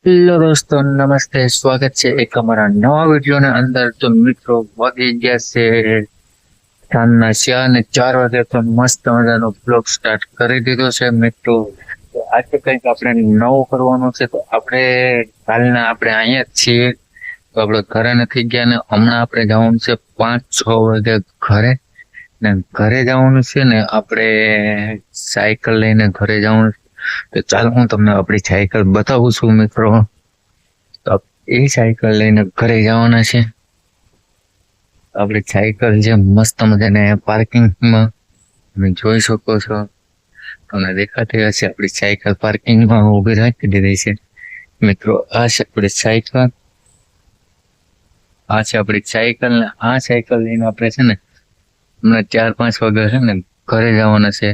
Hello દોસ્તો, નમસ્તે. સ્વાગત છે એક અમારા નવા વિડીયોની અંદર. તો મિત્રો, વાગી ગયા છે સાંજના 4:04 તો મસ્ત મજાનો બ્લોગ સ્ટાર્ટ કરી દીધો છે મિત્રો. તો આજે કંઈક આપણે નવું કરવાનું છે. તો આપણે અહીંયા જ છીએ. તો આપણે ઘરે નથી ગયા ને હમણાં આપણે જવાનું છે 5-6 વાગે ઘરે. ને ઘરે જવાનું છે ને આપણે સાયકલ લઈને ઘરે જવાનું. તો ચાલો હું તમને આપણી સાયકલ બતાવું છું મિત્રો. તો એ સાયકલ લઈને ઘરે જવાના છે. આપણી સાયકલ જે મસ્ત મજાને પાર્કિંગમાં તમે જોઈ શકો છો. તમને દેખાતી હશે આપણી સાયકલ પાર્કિંગમાં ઊભી રાખી દીધી છે મિત્રો. આ છે આપણી સાયકલ. આ છે આપણી સાયકલ ને આ સાયકલ લઈને આપણે છે ને હમણાં 4-5 વાગે છે ને ઘરે જવાના છે.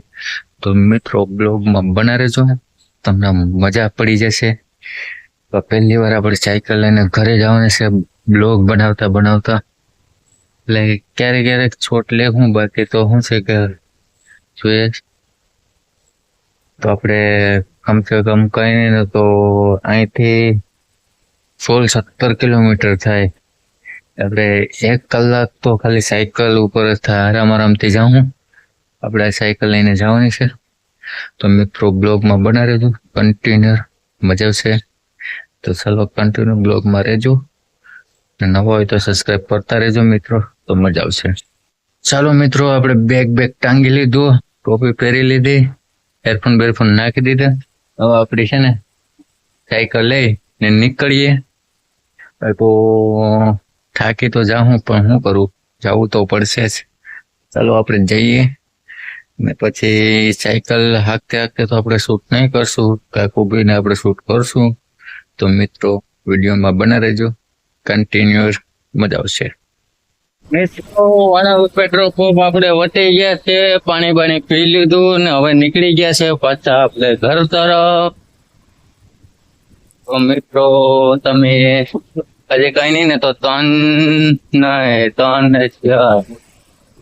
તો મિત્રો બ્લોગમાં બના રહેજો, તમને મજા પડી જશે. તો પહેલી વાર આપણે સાયકલ લઈને ઘરે જવાના છે બ્લોગ બનાવતા. એટલે ક્યારેક છોટ લે હું, બાકી તો શું છે કે જોઈએ. તો આપણે કમસે કમ કઈ નહીં તો અહીંથી 16-17 કિલોમીટર થાય. આપણે 1 કલાક તો ખાલી સાયકલ ઉપર જ થાય. આરામથી જાઉં આપણે સાયકલ લઈને જવાની છે. તો મિત્રો બ્લોગમાં બના રહેજો, કન્ટિન્યુ મજા આવશે. તો ચાલો કન્ટિન્યુ બ્લોગમાં રહેજો. નવા હોય તો સબસ્ક્રાઇબ કરતા રહેજો મિત્રો, તો મજા આવશે. ચાલો મિત્રો, આપણે બેગ ટાંગી લીધું, ટોપી પહેરી લીધી, બેરફોન નાખી દીધા. હવે આપણી છે ને સાયકલ લઈને નીકળીએ. તો થાકી તો જાઉં, પણ શું કરું, જવું તો પડશે જ. ચાલો આપણે જઈએ. ને પછી સાયકલ હાંકતે તો આપણે શૂટ નહીં કરશું, કાંઈક ઊભીને આપણે શૂટ કરશું. તો મિત્રો વિડીયોમાં બના રહેજો, કન્ટિન્યુ મજા આવશે. મિત્રો પેટ્રોલ પંપ આપણે વટી ગયા છે, પાણી પી લીધું ને હવે નીકળી ગયા છે પાછા આપણે ઘર તરફ. તો મિત્રો તમે હજી કઈ નહીં ને તો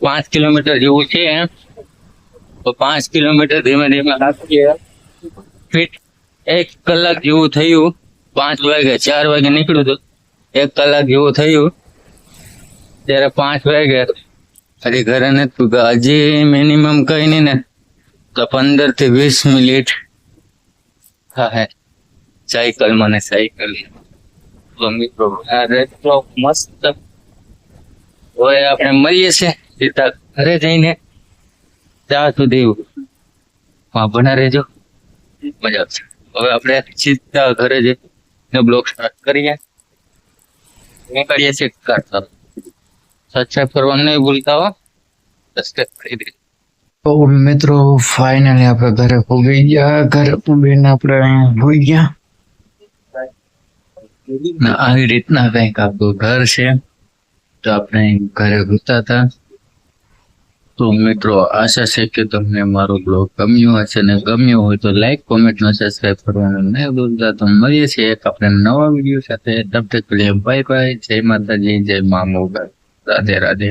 5 કિલોમીટર જેવું છે. તો 5 કિલોમીટર ધીમે રાખીએ. ફિટ 1 કલાક જેવું થયું. 5 વાગે 4 વાગે નીકળ્યું તો 1 કલાક જેવું થયું. ત્યારે 5 વાગે હજી ઘરે નથી પૂગ્યા. હજી મિનિમમ કઈ નહીં ને તો 15 થી 20 મિનિટ હા સાયકલ તો મિત્રો મસ્ત હવે આપણે મળીએ છીએ સીધા ઘરે જઈને. ત્યાં સુધી બના રહેજો, મજા આવશે. હવે આપણે સીધા ઘરે જઈને બ્લોગ સ્ટાર્ટ કરીએ. નીકળીએ છીએ કરતા. સબસ્ક્રાઇબ કરવાનું નહીં ભૂલતા હો, સબસ્ક્રાઇબ કરી દે. તો મિત્રો ફાઇનલી આપણે ઘરે પૂગી ગયા. ઘરે પૂગીને આપણે હોઈ ગયા. આવી રીતના કંઈક આપણું ઘર છે. તો આપણે ઘરે ઘૂસતા હતા. તો મિત્રો આશા છે કે તમને મારો બ્લોગ ગમ્યો હશે, ને ગમ્યો હોય તો લાઈક, કોમેન્ટ અને સબસ્ક્રાઇબ કરવાનું નહીં ભૂલતા. તો મળીએ છીએ એક આપણે નવા વિડીયો સાથે. તબ તક બાય બાય. જય માતાજી, જય મા મોગલ. રાધે રાધે.